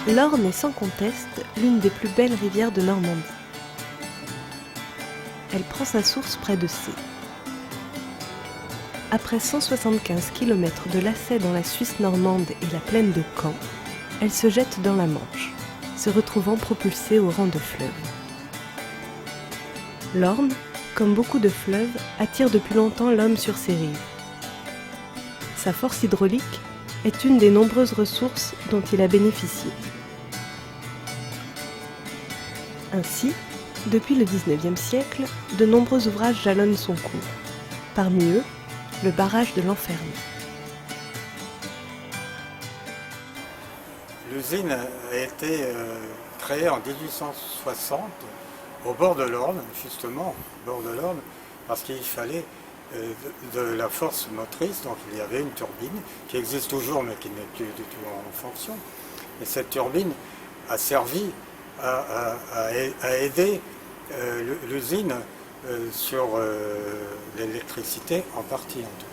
L'Orne est sans conteste l'une des plus belles rivières de Normandie. Elle prend sa source près de Sées. Après 175 km de lacets dans la Suisse normande et la plaine de Caen, elle se jette dans la Manche, se retrouvant propulsée au rang de fleuve. L'Orne, comme beaucoup de fleuves, attire depuis longtemps l'homme sur ses rives. Sa force hydraulique est une des nombreuses ressources dont il a bénéficié. Ainsi, depuis le XIXe siècle, de nombreux ouvrages jalonnent son cours. Parmi eux, le barrage de Lanfernet. L'usine a été créée en 1860 au bord de l'Orne, justement, au bord de l'Orne, parce qu'il fallait de la force motrice, donc il y avait une turbine qui existe toujours mais qui n'est plus du tout en fonction. Et cette turbine a servi à aider l'usine sur l'électricité en partie en tout cas.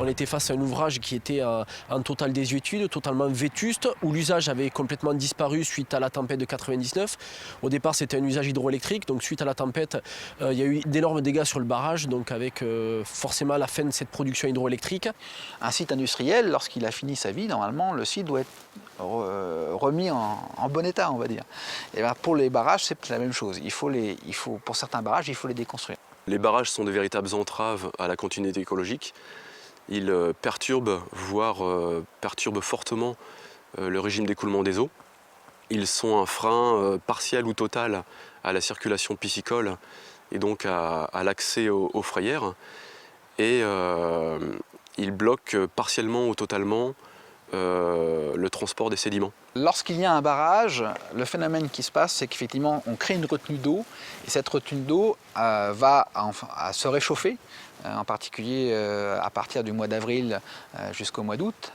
On était face à un ouvrage qui était en totale désuétude, totalement vétuste, où l'usage avait complètement disparu suite à la tempête de 99. Au départ, c'était un usage hydroélectrique, donc suite à la tempête, il y a eu d'énormes dégâts sur le barrage, donc avec forcément la fin de cette production hydroélectrique. Un site industriel, lorsqu'il a fini sa vie, normalement, le site doit être remis en bon état, on va dire. Et bien, pour les barrages, c'est la même chose. Pour certains barrages, il faut les déconstruire. Les barrages sont de véritables entraves à la continuité écologique. Ils perturbent, voire perturbent fortement le régime d'écoulement des eaux. Ils sont un frein partiel ou total à la circulation piscicole et donc à l'accès aux frayères. Et ils bloquent partiellement ou totalement le transport des sédiments. Lorsqu'il y a un barrage, le phénomène qui se passe, c'est qu'effectivement on crée une retenue d'eau et cette retenue d'eau va à se réchauffer, en particulier à partir du mois d'avril jusqu'au mois d'août.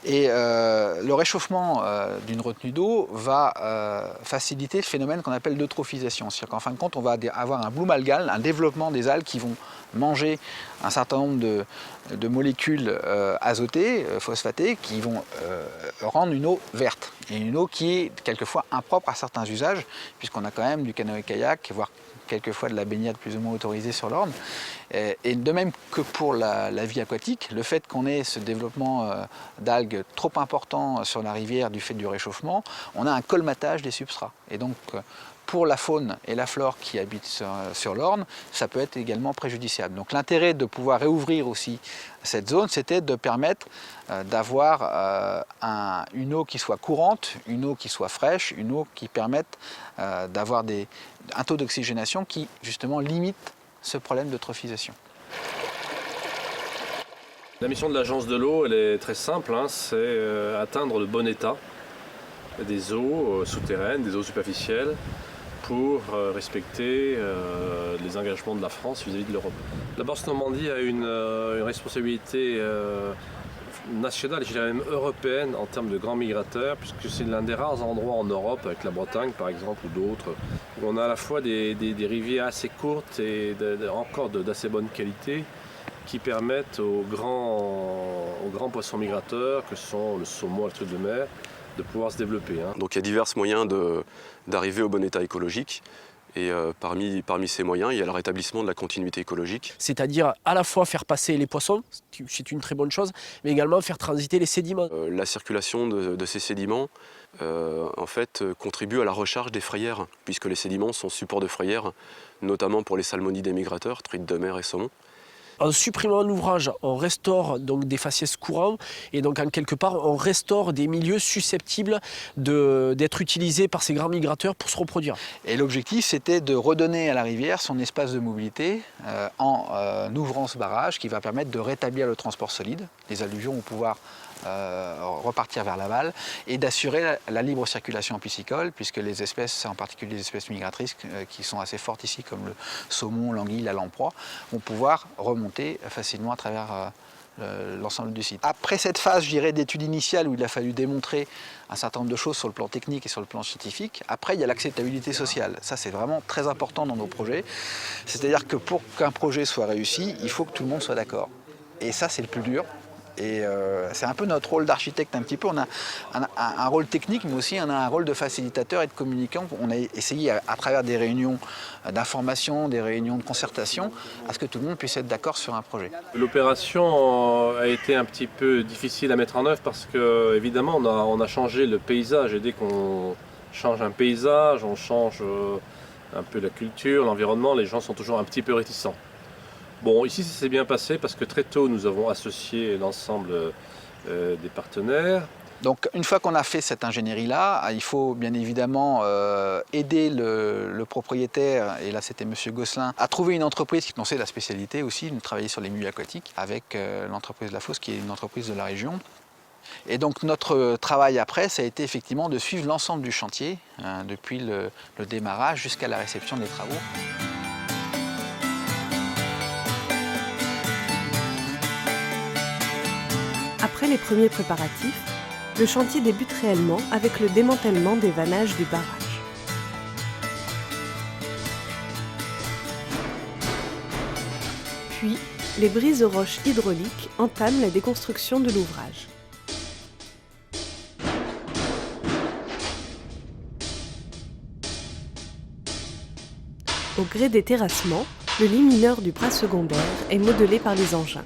Et le réchauffement d'une retenue d'eau va faciliter le phénomène qu'on appelle d'eutrophisation. C'est-à-dire qu'en fin de compte, on va avoir un bloom algal, un développement des algues qui vont manger un certain nombre de molécules azotées, phosphatées, qui vont rendre une eau verte. Et une eau qui est quelquefois impropre à certains usages, puisqu'on a quand même du canoë-kayak, voire quelquefois de la baignade plus ou moins autorisée sur l'Orne. Et de même que pour la vie aquatique, le fait qu'on ait ce développement d'algues trop important sur la rivière du fait du réchauffement, on a un colmatage des substrats. Et donc, pour la faune et la flore qui habitent sur l'Orne, ça peut être également préjudiciable. Donc l'intérêt de pouvoir réouvrir aussi cette zone, c'était de permettre d'avoir une eau qui soit courante, une eau qui soit fraîche, une eau qui permette d'avoir un taux d'oxygénation qui justement limite ce problème d'eutrophisation. La mission de l'agence de l'eau, elle est très simple, hein, c'est atteindre le bon état des eaux souterraines, des eaux superficielles, pour respecter les engagements de la France vis-à-vis de l'Europe. La Bourse Normandie a une responsabilité nationale, et je dirais même européenne, en termes de grands migrateurs, puisque c'est l'un des rares endroits en Europe, avec la Bretagne par exemple ou d'autres, où on a à la fois des rivières assez courtes et encore d'assez bonne qualité, qui permettent aux grands poissons migrateurs, que sont le saumon et le truite de mer, de pouvoir se développer. Donc il y a divers moyens d'arriver au bon état écologique. Et parmi ces moyens, il y a le rétablissement de la continuité écologique. C'est-à-dire à la fois faire passer les poissons, c'est une très bonne chose, mais également faire transiter les sédiments. La circulation de ces sédiments en fait, contribue à la recharge des frayères, puisque les sédiments sont support de frayères, notamment pour les salmonides migrateurs, truites de mer et saumon. En supprimant un ouvrage, on restaure donc des faciès courants et donc en quelque part on restaure des milieux susceptibles d'être utilisés par ces grands migrateurs pour se reproduire. Et l'objectif c'était de redonner à la rivière son espace de mobilité en ouvrant ce barrage qui va permettre de rétablir le transport solide. Les alluvions vont pouvoir repartir vers l'aval et d'assurer la libre circulation piscicole puisque les espèces, en particulier les espèces migratrices qui sont assez fortes ici comme le saumon, l'anguille, la lamproie, vont pouvoir remonter facilement à travers l'ensemble du site. Après cette phase, je dirais, d'étude initiale où il a fallu démontrer un certain nombre de choses sur le plan technique et sur le plan scientifique, après il y a l'acceptabilité sociale. Ça c'est vraiment très important dans nos projets. C'est-à-dire que pour qu'un projet soit réussi, il faut que tout le monde soit d'accord. Et ça c'est le plus dur. Et c'est un peu notre rôle d'architecte un petit peu. On a un rôle technique, mais aussi on a un rôle de facilitateur et de communicant. On a essayé à travers des réunions d'information, des réunions de concertation, à ce que tout le monde puisse être d'accord sur un projet. L'opération a été un petit peu difficile à mettre en œuvre parce que évidemment on a changé le paysage et dès qu'on change un paysage, on change un peu la culture, l'environnement, les gens sont toujours un petit peu réticents. Bon, ici ça s'est bien passé parce que très tôt nous avons associé l'ensemble des partenaires. Donc une fois qu'on a fait cette ingénierie-là, il faut bien évidemment aider le propriétaire, et là c'était M. Gosselin, à trouver une entreprise dont c'est la spécialité aussi, de travailler sur les milieux aquatiques avec l'entreprise La Fosse qui est une entreprise de la région. Et donc notre travail après, ça a été effectivement de suivre l'ensemble du chantier, depuis le démarrage jusqu'à la réception des travaux. Après les premiers préparatifs, le chantier débute réellement avec le démantèlement des vannages du barrage. Puis, les brises-roches hydrauliques entament la déconstruction de l'ouvrage. Au gré des terrassements, le lit mineur du bras secondaire est modelé par les engins.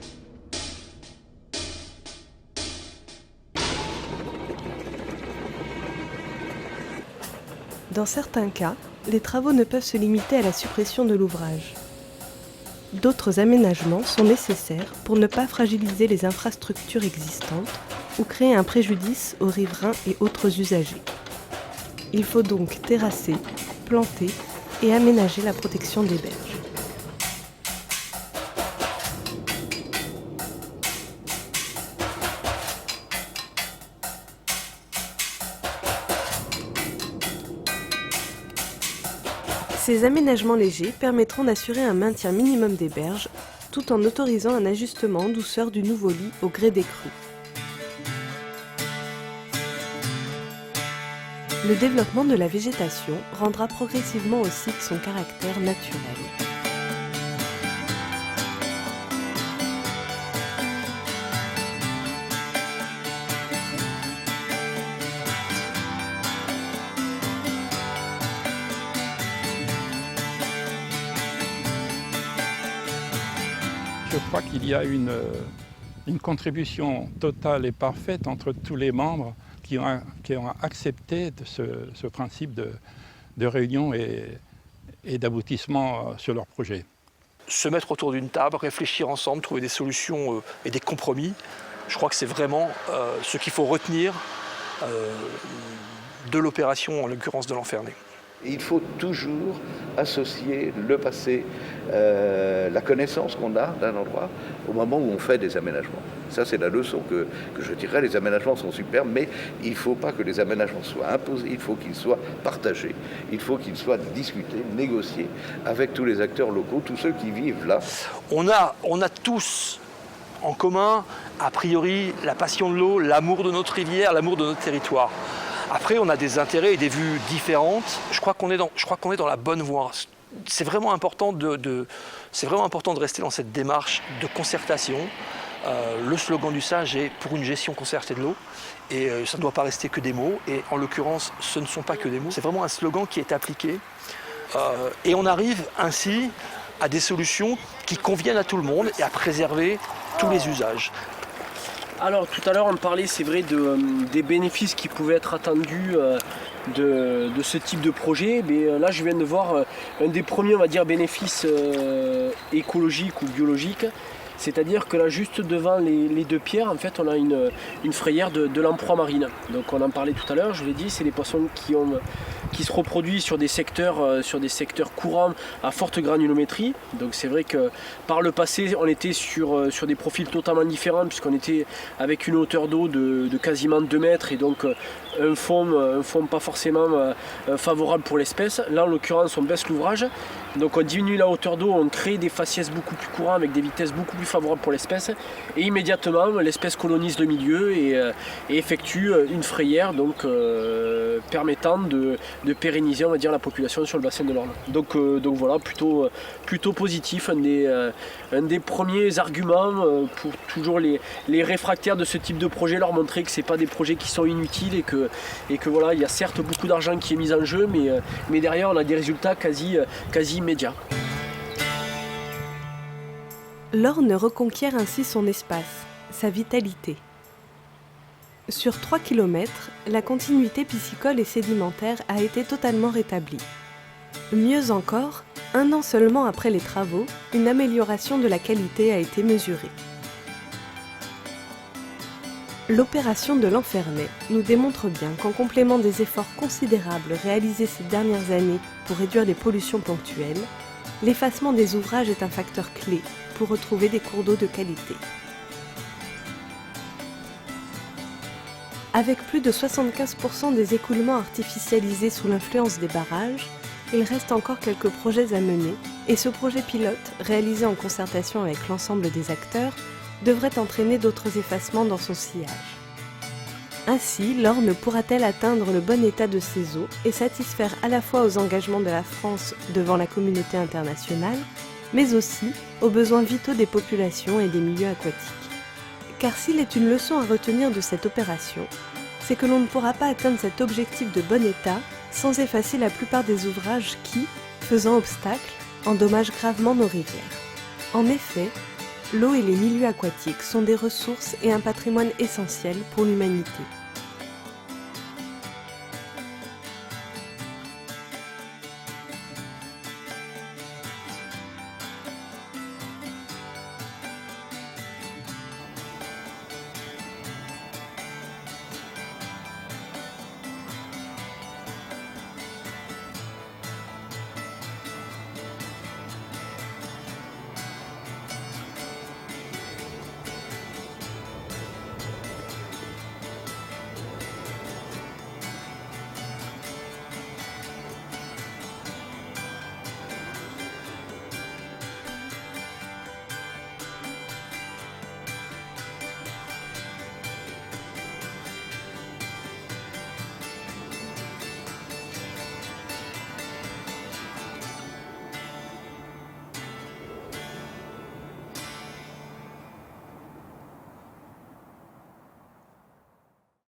Dans certains cas, les travaux ne peuvent se limiter à la suppression de l'ouvrage. D'autres aménagements sont nécessaires pour ne pas fragiliser les infrastructures existantes ou créer un préjudice aux riverains et autres usagers. Il faut donc terrasser, planter et aménager la protection des berges. Ces aménagements légers permettront d'assurer un maintien minimum des berges, tout en autorisant un ajustement en douceur du nouveau lit au gré des crues. Le développement de la végétation rendra progressivement au site son caractère naturel. Je crois qu'il y a une contribution totale et parfaite entre tous les membres qui ont accepté ce principe de réunion et d'aboutissement sur leur projet. Se mettre autour d'une table, réfléchir ensemble, trouver des solutions et des compromis, je crois que c'est vraiment ce qu'il faut retenir de l'opération, en l'occurrence de l'Enfernet. Il faut toujours associer le passé, la connaissance qu'on a d'un endroit au moment où on fait des aménagements. Ça, c'est la leçon que je dirais. Les aménagements sont superbes, mais il ne faut pas que les aménagements soient imposés, il faut qu'ils soient partagés, il faut qu'ils soient discutés, négociés avec tous les acteurs locaux, tous ceux qui vivent là. On a tous en commun, a priori, la passion de l'eau, l'amour de notre rivière, l'amour de notre territoire. Après, on a des intérêts et des vues différentes. Je crois qu'on est dans la bonne voie. C'est vraiment important de rester dans cette démarche de concertation. Le slogan du SAGE est « pour une gestion concertée de l'eau ». Et ça ne doit pas rester que des mots. Et en l'occurrence, ce ne sont pas que des mots. C'est vraiment un slogan qui est appliqué. Et on arrive ainsi à des solutions qui conviennent à tout le monde et à préserver tous les usages. Alors tout à l'heure on parlait, c'est vrai, des bénéfices qui pouvaient être attendus de ce type de projet. Mais là je viens de voir un des premiers, on va dire, bénéfices écologiques ou biologiques, C'est-à-dire que là, juste devant les deux pierres, en fait, on a une frayère de lamproie marine. Donc on en parlait tout à l'heure, je l'ai dit, c'est des poissons qui se reproduisent sur des secteurs courants à forte granulométrie. Donc c'est vrai que par le passé, on était sur des profils totalement différents, puisqu'on était avec une hauteur d'eau de quasiment 2 mètres, et donc un fond pas forcément favorable pour l'espèce. Là, en l'occurrence, on baisse l'ouvrage, donc on diminue la hauteur d'eau, on crée des faciès beaucoup plus courants avec des vitesses beaucoup plus favorables pour l'espèce, et immédiatement l'espèce colonise le milieu et effectue une frayère, donc permettant de pérenniser, on va dire, la population sur le bassin de l'Orne. Donc voilà, plutôt positif, un des premiers arguments pour toujours les réfractaires de ce type de projet, leur montrer que c'est pas des projets qui sont inutiles, et que voilà, il y a certes beaucoup d'argent qui est mis en jeu, mais derrière on a des résultats quasi immédiats. L'Orne reconquiert ainsi son espace, sa vitalité. Sur 3 km, la continuité piscicole et sédimentaire a été totalement rétablie. Mieux encore, 1 an seulement après les travaux, une amélioration de la qualité a été mesurée. L'opération de Lanfernay nous démontre bien qu'en complément des efforts considérables réalisés ces dernières années pour réduire les pollutions ponctuelles, l'effacement des ouvrages est un facteur clé pour retrouver des cours d'eau de qualité. Avec plus de 75% des écoulements artificialisés sous l'influence des barrages, il reste encore quelques projets à mener, et ce projet pilote, réalisé en concertation avec l'ensemble des acteurs, devrait entraîner d'autres effacements dans son sillage. Ainsi, l'Orne pourra-t-elle atteindre le bon état de ses eaux et satisfaire à la fois aux engagements de la France devant la communauté internationale, mais aussi aux besoins vitaux des populations et des milieux aquatiques. Car s'il est une leçon à retenir de cette opération, c'est que l'on ne pourra pas atteindre cet objectif de bon état sans effacer la plupart des ouvrages qui, faisant obstacle, endommagent gravement nos rivières. En effet, l'eau et les milieux aquatiques sont des ressources et un patrimoine essentiel pour l'humanité.